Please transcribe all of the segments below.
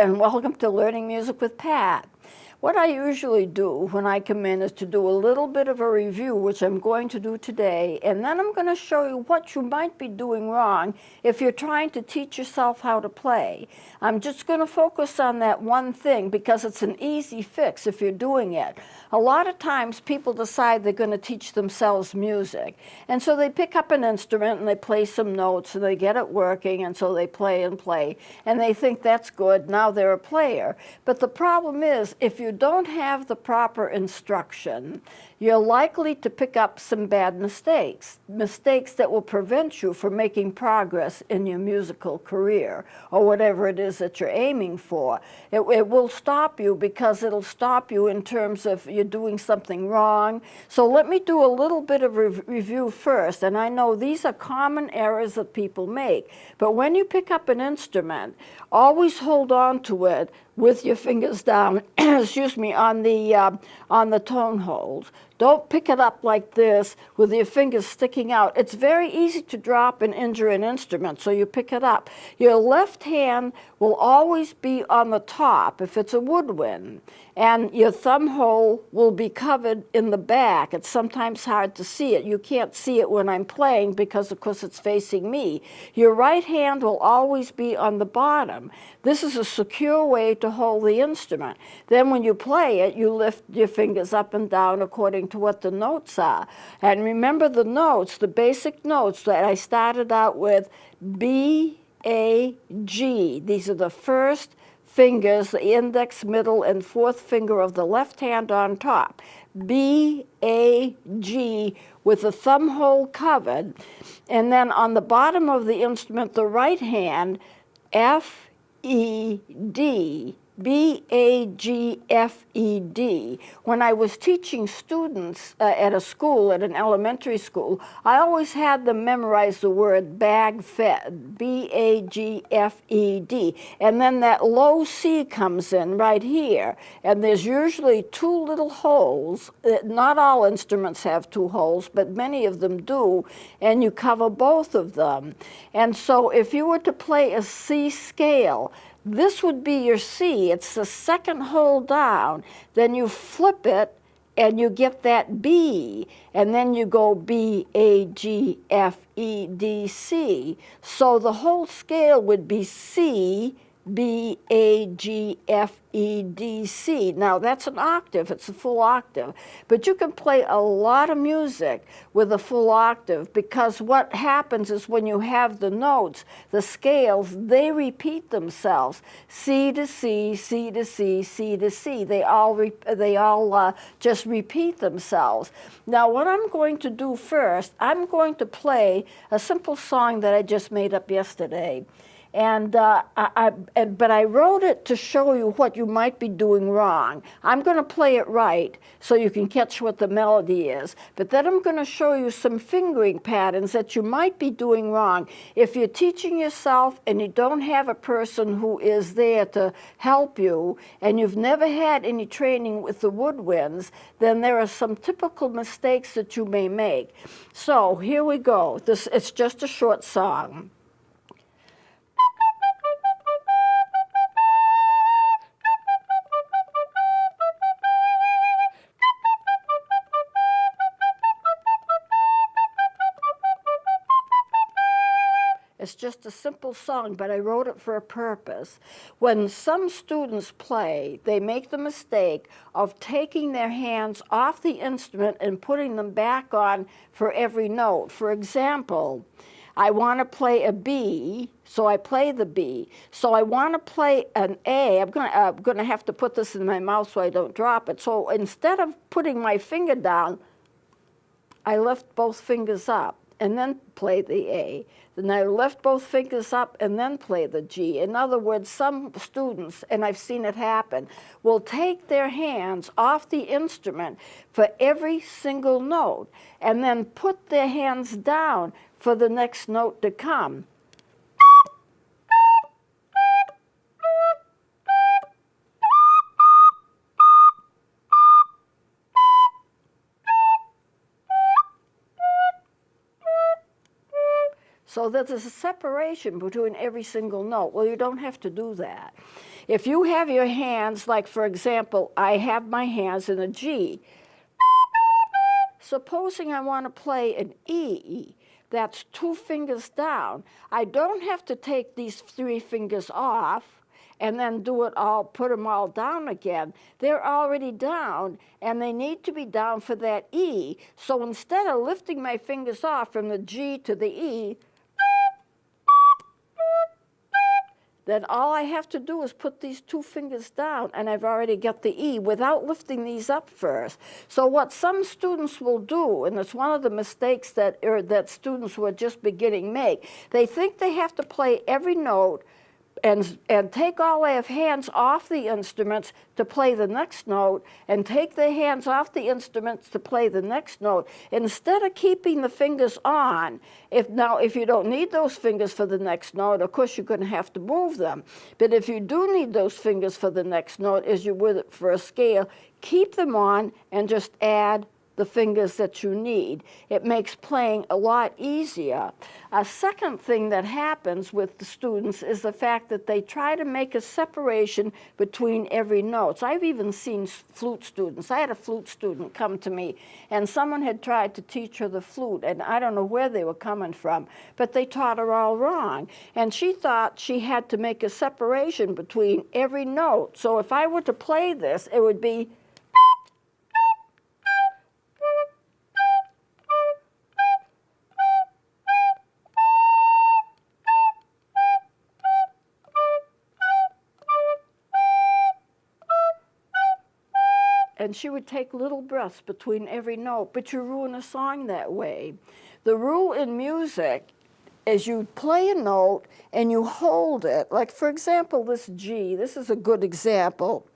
and welcome to Learning Music with Pat. What I usually do when I come in is to do a little bit of a review, which I'm going to do today, and then I'm going to show you what you might be doing wrong if you're trying to teach yourself how to play. I'm just going to focus on that one thing because it's an easy fix if you're doing it. A lot of times people decide they're going to teach themselves music, and so they pick up an instrument and they play some notes and they get it working, and so they play and play, and they think that's good, now they're a player. But the problem is, if you don't have the proper instruction, you're likely to pick up some bad mistakes that will prevent you from making progress in your musical career or whatever it is that you're aiming for. It will stop you because it'll stop you in terms of you're doing something wrong. So let me do a little bit of review first, and I know these are common errors that people make, but when you pick up an instrument, always hold on to it with your fingers down, excuse me, on the tone holes. Don't pick it up like this with your fingers sticking out. It's very easy to drop and injure an instrument, so you pick it up. Your left hand will always be on the top if it's a woodwind, and your thumb hole will be covered in the back. It's sometimes hard to see it. You can't see it when I'm playing because, of course, it's facing me. Your right hand will always be on the bottom. This is a secure way to hold the instrument. Then when you play it, you lift your fingers up and down according to what the notes are. And remember the notes, the basic notes that I started out with, B, A, G. These are the first fingers, the index, middle, and fourth finger of the left hand on top. B, A, G, with the thumb hole covered. And then on the bottom of the instrument, the right hand, F, E, D, B, A, G, F, E, D. When I was teaching students at a school, at an elementary school, I always had them memorize the word bag fed, B, A, G, F, E, D. And then that low C comes in right here. And there's usually two little holes. Not all instruments have two holes, but many of them do. And you cover both of them. And so if you were to play a C scale, this would be your C. It's the second hole down. Then you flip it and you get that B. And then you go B, A, G, F, E, D, C. So the whole scale would be C, B, A, G, F, E, D, C. Now that's an octave, it's a full octave. But you can play a lot of music with a full octave because what happens is when you have the notes, the scales, they repeat themselves. C to C, C to C, C to C. They all just repeat themselves. Now what I'm going to do first, I'm going to play a simple song that I just made up yesterday. But I wrote it to show you what you might be doing wrong. I'm going to play it right so you can catch what the melody is. But then I'm going to show you some fingering patterns that you might be doing wrong. If you're teaching yourself and you don't have a person who is there to help you, and you've never had any training with the woodwinds, then there are some typical mistakes that you may make. So here we go. It's just a short song. It's just a simple song, but I wrote it for a purpose. When some students play, they make the mistake of taking their hands off the instrument and putting them back on for every note. For example, I want to play a B, so I play the B. So I want to play an A. I'm going to have to put this in my mouth so I don't drop it. So instead of putting my finger down, I lift both fingers up and then play the A. Then I lift both fingers up and then play the G. In other words, some students, and I've seen it happen, will take their hands off the instrument for every single note and then put their hands down for the next note to come. So that there's a separation between every single note. Well, you don't have to do that. If you have your hands, like for example, I have my hands in a G. Supposing I want to play an E, that's 2 fingers down. I don't have to take these 3 fingers off and then do it all, put them all down again. They're already down, and they need to be down for that E. So instead of lifting my fingers off from the G to the E, then all I have to do is put these 2 fingers down, and I've already got the E without lifting these up first. So what some students will do, and it's one of the mistakes that students who are just beginning make, they think they have to play every note and take all their hands off the instruments to play the next note, and take their hands off the instruments to play the next note. Instead of keeping the fingers on, if you don't need those fingers for the next note, of course you're going to have to move them. But if you do need those fingers for the next note, as you would for a scale, keep them on and just add the fingers that you need. It makes playing a lot easier. A second thing that happens with the students is the fact that they try to make a separation between every note. I've even seen flute students. I had a flute student come to me, and someone had tried to teach her the flute, and I don't know where they were coming from, but they taught her all wrong. And she thought she had to make a separation between every note. So if I were to play this, it would be and she would take little breaths between every note, but you ruin a song that way. The rule in music is you play a note and you hold it. Like for example, this G, this is a good example.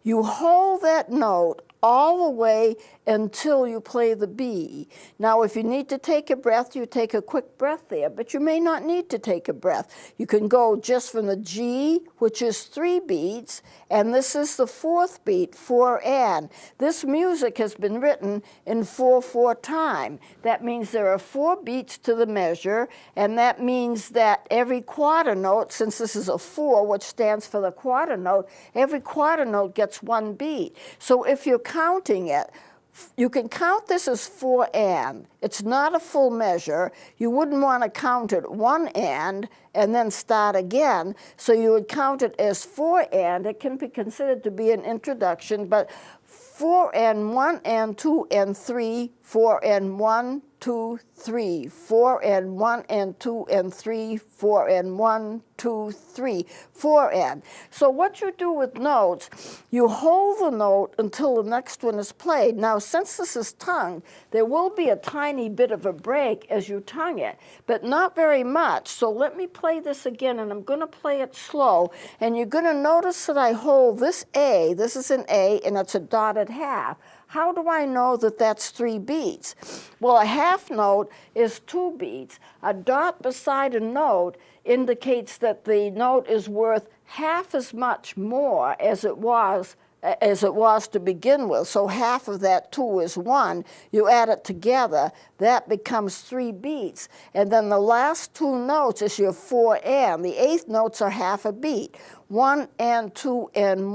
You hold that note all the way until you play the B. Now, if you need to take a breath, you take a quick breath there, but you may not need to take a breath. You can go just from the G, which is 3 beats, and this is the 4th beat, 4 and. This music has been written in 4/4 time. That means there are 4 beats to the measure, and that means that every quarter note, since this is a 4, which stands for the quarter note, every quarter note gets 1 beat. So if you're counting it, you can count this as 4 and. It's not a full measure. You wouldn't want to count it 1 and then start again. So you would count it as 4 and. It can be considered to be an introduction, but 4 and 1 and 2 and 3, 4 and 1, 2, 3, 4 and 1 and 2 and 3, 4 and 1, 2, 3, 4 and. So what you do with notes, you hold the note until the next one is played. Now, since this is tongued, there will be a tiny bit of a break as you tongue it, but not very much. So let me play this again, and I'm going to play it slow, and you're going to notice that I hold this A, this is an A, and it's a dotted half. How do I know that that's 3 beats? Well, a half note is 2 beats. A dot beside a note indicates that the note is worth half as much more as it was to begin with. So half of that 2 is 1. You add it together, that becomes 3 beats. And then the last 2 notes is your 4 and. The 8th notes are half a beat. 1 and 2 and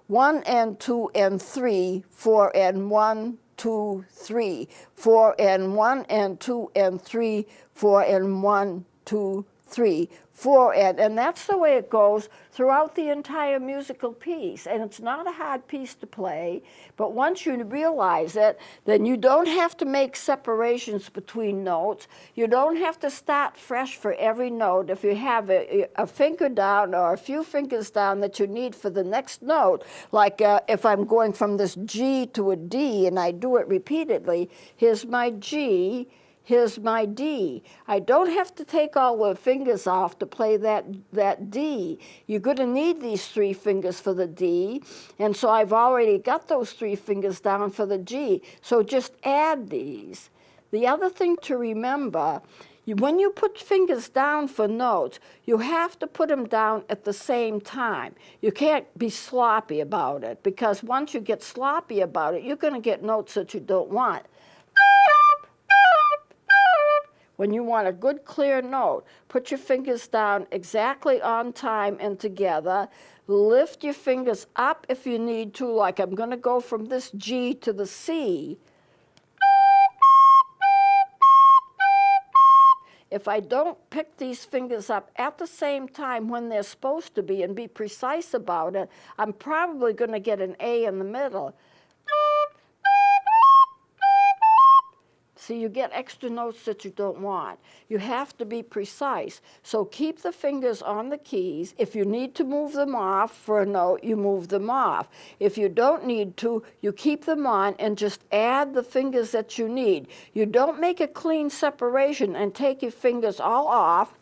1 and 2 and 3, 4 and 1, 2, 3, 4 and 1 and 2 and 3, 4 and 1, 2, 3, 4 and that's the way it goes throughout the entire musical piece. And it's not a hard piece to play, but once you realize it, then you don't have to make separations between notes. You don't have to start fresh for every note. If you have a finger down or a few fingers down that you need for the next note, like if I'm going from this G to a D and I do it repeatedly, here's my G, here's my D. I don't have to take all the fingers off to play that D. You're going to need these 3 fingers for the D, and so I've already got those 3 fingers down for the G. So just add these. The other thing to remember, when you put fingers down for notes, you have to put them down at the same time. You can't be sloppy about it, because once you get sloppy about it, you're going to get notes that you don't want. When you want a good clear note, put your fingers down exactly on time and together. Lift your fingers up if you need to, like I'm going to go from this G to the C. If I don't pick these fingers up at the same time when they're supposed to be and be precise about it, I'm probably going to get an A in the middle. See, you get extra notes that you don't want. You have to be precise. So keep the fingers on the keys. If you need to move them off for a note, you move them off. If you don't need to, you keep them on and just add the fingers that you need. You don't make a clean separation and take your fingers all off.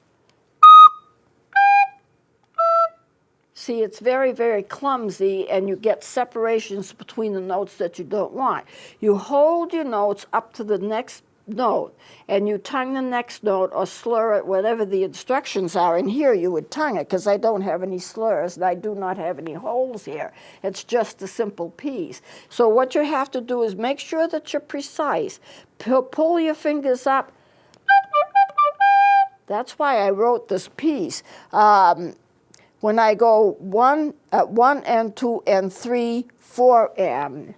See, it's very, very clumsy, and you get separations between the notes that you don't want. You hold your notes up to the next note, and you tongue the next note or slur it, whatever the instructions are. And here you would tongue it, because I don't have any slurs, and I do not have any holes here. It's just a simple piece. So what you have to do is make sure that you're precise. Pull your fingers up. That's why I wrote this piece. When I go 1 and 2 and 3, 4 and.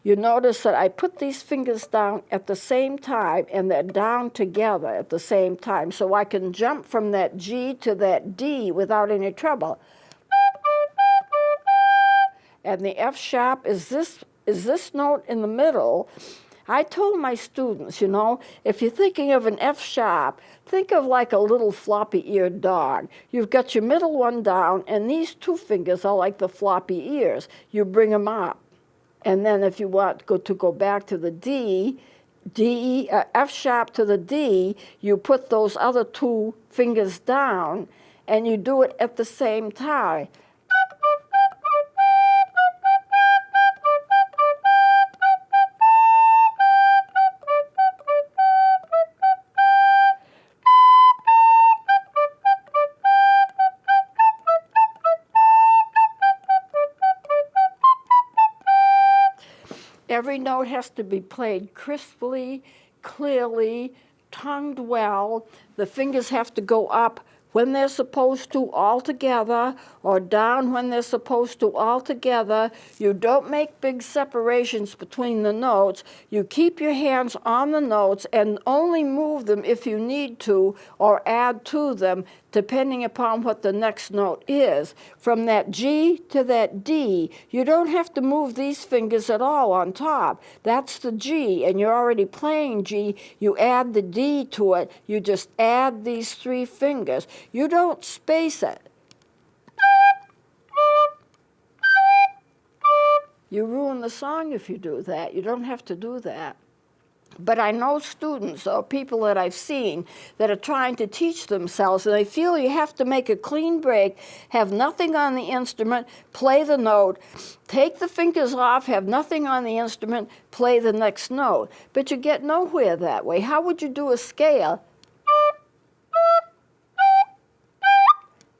You notice that I put these fingers down at the same time, and they're down together at the same time, so I can jump from that G to that D without any trouble. And the F sharp is this note in the middle. I told my students, you know, if you're thinking of an F sharp, think of like a little floppy-eared dog. You've got your middle one down, and these two fingers are like the floppy ears. You bring them up. And then if you want to go back to the D, F sharp to the D, you put those other two fingers down, and you do it at the same time. Every note has to be played crisply, clearly, tongued well. The fingers have to go up when they're supposed to all together, or down when they're supposed to all together. You don't make big separations between the notes. You keep your hands on the notes and only move them if you need to, or add to them, depending upon what the next note is. From that G to that D, you don't have to move these fingers at all on top. That's the G, and you're already playing G. You add the D to it. You just add these three fingers. You don't space it. You ruin the song if you do that. You don't have to do that. But I know students or people that I've seen that are trying to teach themselves, and they feel you have to make a clean break, have nothing on the instrument, play the note, take the fingers off, have nothing on the instrument, play the next note. But you get nowhere that way. How would you do a scale?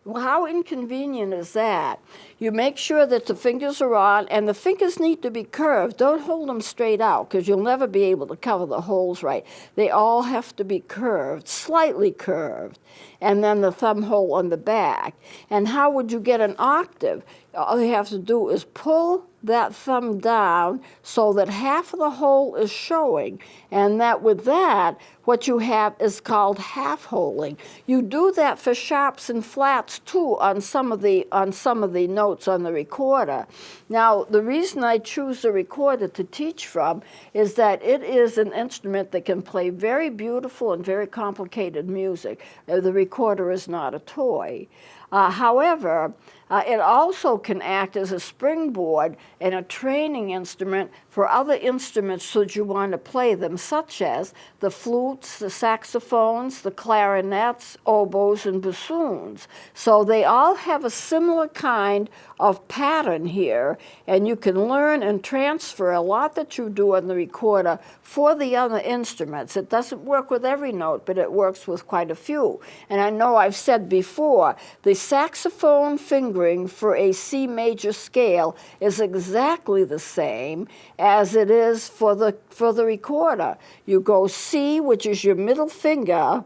Well, how inconvenient is that? You make sure that the fingers are on, and the fingers need to be curved. Don't hold them straight out, because you'll never be able to cover the holes right. They all have to be curved, slightly curved, and then the thumb hole on the back. And how would you get an octave? All you have to do is pull that thumb down so that half of the hole is showing, and that with that, what you have is called half-holing. You do that for sharps and flats too on some of the notes on the recorder. Now, the reason I choose the recorder to teach from is that it is an instrument that can play very beautiful and very complicated music. The recorder is not a toy. However, it also can act as a springboard and a training instrument for other instruments should you want to play them, such as the flutes, the saxophones, the clarinets, oboes, and bassoons. So they all have a similar kind of pattern here, and you can learn and transfer a lot that you do on the recorder for the other instruments. It doesn't work with every note, but it works with quite a few. And I know I've said before, the saxophone fingering for a C major scale is exactly the same as it is for the recorder. You go C, which is your middle finger,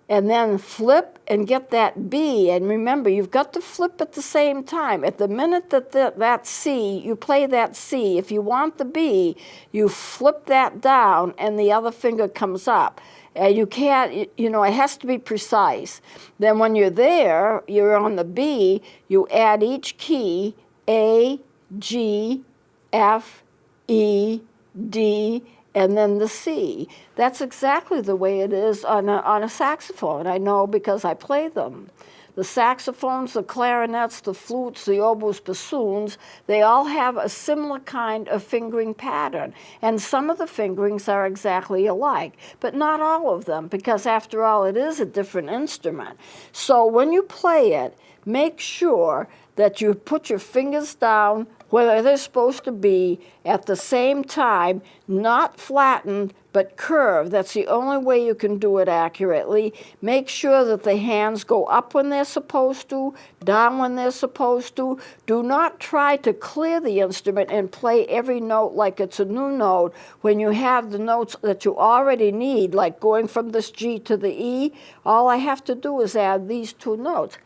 and then flip and get that B. And remember, you've got to flip at the same time. At the minute that that C, you play that C. If you want the B, you flip that down and the other finger comes up. And you can't, you know, it has to be precise. Then when you're there, you're on the B, you add each key, A, G, F, E, D, and then the C. That's exactly the way it is on a saxophone. I know because I play them. The saxophones, the clarinets, the flutes, the oboes, bassoons, they all have a similar kind of fingering pattern. And some of the fingerings are exactly alike, but not all of them, because after all, it is a different instrument. So when you play it, make sure that you put your fingers down where they're supposed to be at the same time, not flattened, but curved. That's the only way you can do it accurately. Make sure that the hands go up when they're supposed to, down when they're supposed to. Do not try to clear the instrument and play every note like it's a new note when you have the notes that you already need, like going from this G to the E. All I have to do is add these two notes.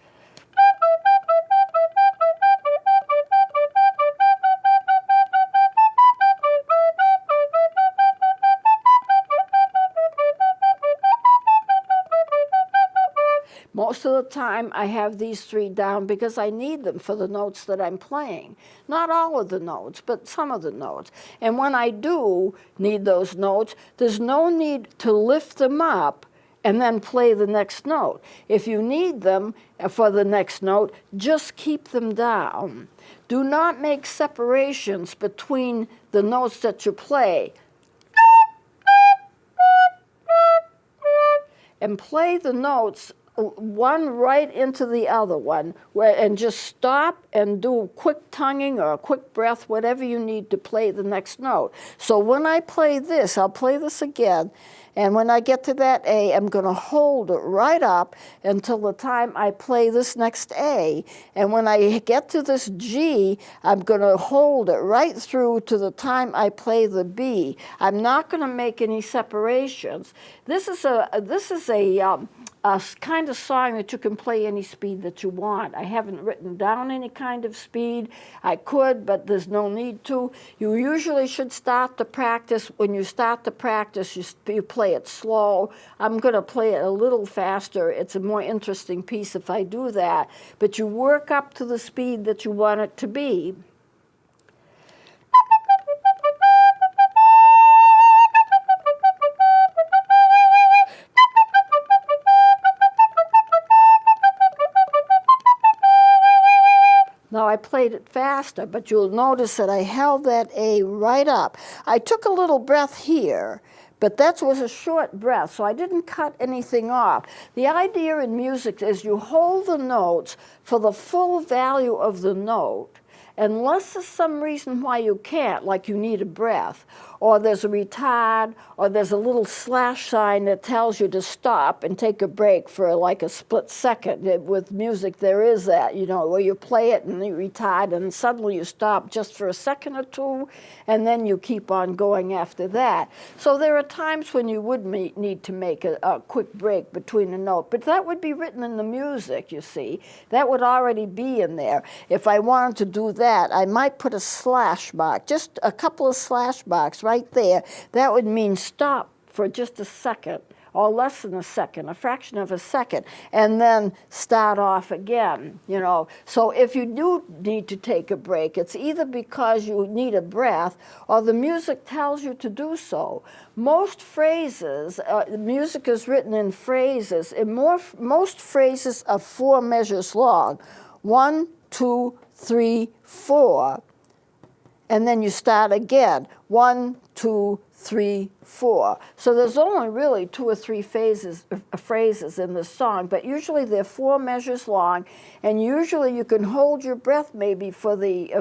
Most of the time, I have these three down because I need them for the notes that I'm playing. Not all of the notes, but some of the notes. And when I do need those notes, there's no need to lift them up and then play the next note. If you need them for the next note, just keep them down. Do not make separations between the notes that you play. And play the notes one right into the other one, and just stop and do quick tonguing or a quick breath, whatever you need to play the next note. So when I play this, I'll play this again, and when I get to that A, I'm going to hold it right up until the time I play this next A. And when I get to this G, I'm going to hold it right through to the time I play the B. I'm not going to make any separations. This is a kind of song that you can play any speed that you want. I haven't written down any kind of speed. I could, but there's no need to. You usually should start the practice. When you start the practice, you play it slow. I'm going to play it a little faster. It's a more interesting piece if I do that. But you work up to the speed that you want it to be. Now I played it faster, but you'll notice that I held that A right up. I took a little breath here, but that was a short breath, so I didn't cut anything off. The idea in music is you hold the notes for the full value of the note, unless there's some reason why you can't, like you need a breath, or there's a retard, or there's a little slash sign that tells you to stop and take a break for like a split second. With music, there is that, you know, where you play it and you retard and suddenly you stop just for a second or two, and then you keep on going after that. So there are times when you would need to make a quick break between a note, but that would be written in the music, you see. That would already be in there. If I wanted to do that, I might put a slash mark, just a couple of slash marks right there. That would mean stop for just a second, or less than a second, a fraction of a second, and then start off again, you know. So if you do need to take a break, it's either because you need a breath or the music tells you to do so. Most phrases, music is written in phrases, and most phrases are 4 measures long. 1, 2, 3, 4. And then you start again. 1, 2, 3, 4. So there's only really 2 or 3 phrases in this song, but usually they're 4 measures long, and usually you can hold your breath maybe for the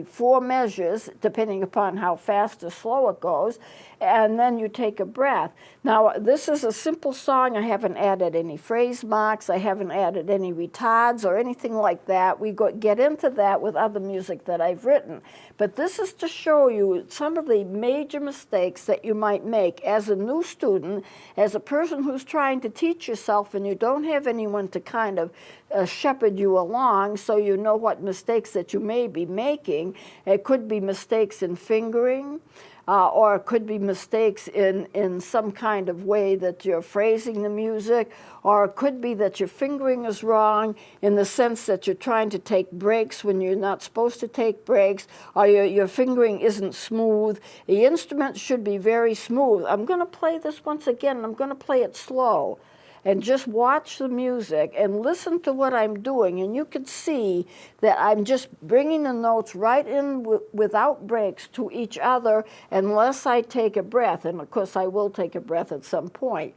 4 measures, depending upon how fast or slow it goes, and then you take a breath. Now, this is a simple song. I haven't added any phrase marks. I haven't added any retards or anything like that. We get into that with other music that I've written. But this is to show you some of the major mistakes that you might make as a new student, as a person who's trying to teach yourself and you don't have anyone to kind of shepherd you along so you know what mistakes that you may be making. It could be mistakes in fingering. Or it could be mistakes in some kind of way that you're phrasing the music, or it could be that your fingering is wrong in the sense that you're trying to take breaks when you're not supposed to take breaks, or your fingering isn't smooth. The instrument should be very smooth. I'm going to play this once again. I'm going to play it slow. And just watch the music and listen to what I'm doing, and you can see that I'm just bringing the notes right in without breaks to each other unless I take a breath, and of course I will take a breath at some point.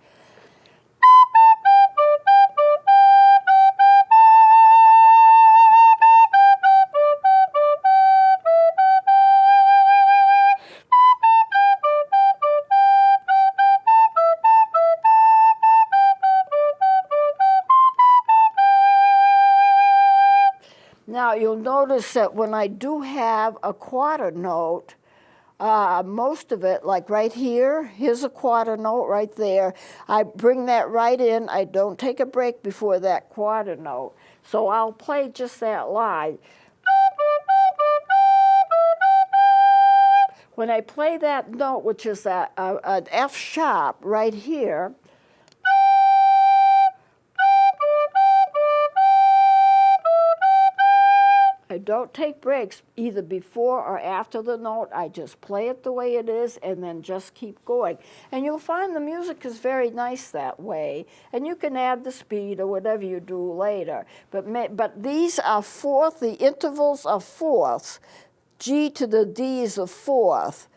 Now, you'll notice that when I do have a quarter note, most of it, like right here, here's a quarter note right there. I bring that right in. I don't take a break before that quarter note. So I'll play just that line. When I play that note, which is an F sharp right here, I don't take breaks either before or after the note. I just play it the way it is and then just keep going. And you'll find the music is very nice that way. And you can add the speed or whatever you do later. But these are fourth, the intervals are fourths. G to the D is a fourth.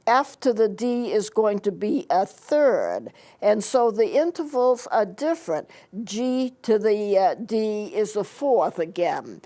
F to the D is going to be a third. And so the intervals are different. G to the D is a fourth again.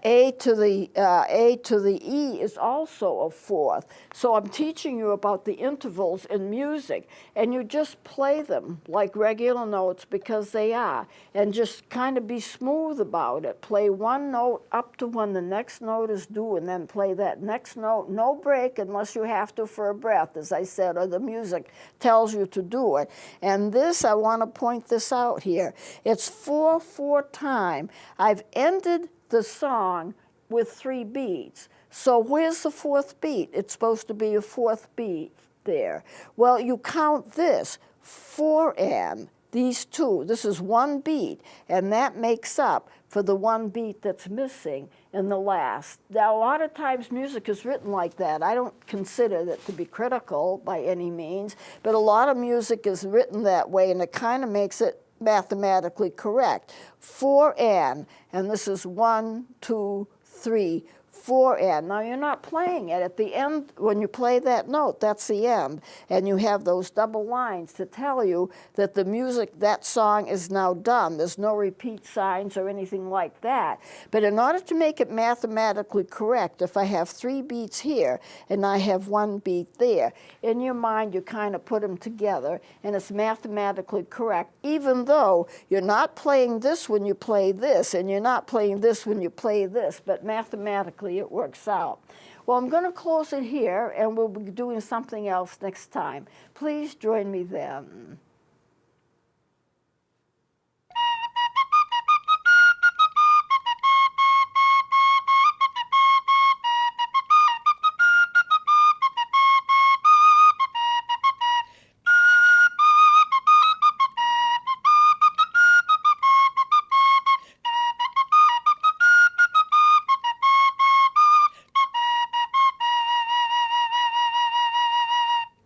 A to the E is also a fourth. So I'm teaching you about the intervals in music, and you just play them like regular notes because they are, and just kind of be smooth about it. Play one note up to when the next note is due, and then play that next note. No break unless you have to for a breath, as I said, or the music tells you to do it. And this, I want to point this out here. It's 4/4 time. I've ended the song with 3 beats. So where's the 4th beat? It's supposed to be a 4th beat there. Well, you count this, 4 and these 2. This is 1 beat, and that makes up for the 1 beat that's missing in the last. Now, a lot of times music is written like that. I don't consider that to be critical by any means, but a lot of music is written that way, and it kind of makes it mathematically correct. 4 and this is 1, 2, 3, 4 and. Now you're not playing it. At the end, when you play that note, that's the end. And you have those double lines to tell you that the music, that song is now done. There's no repeat signs or anything like that. But in order to make it mathematically correct, if I have 3 beats here and I have 1 beat there, in your mind you kind of put them together and it's mathematically correct, even though you're not playing this when you play this and you're not playing this when you play this, but mathematically it works out. Well, I'm going to close it here, and we'll be doing something else next time. Please join me then.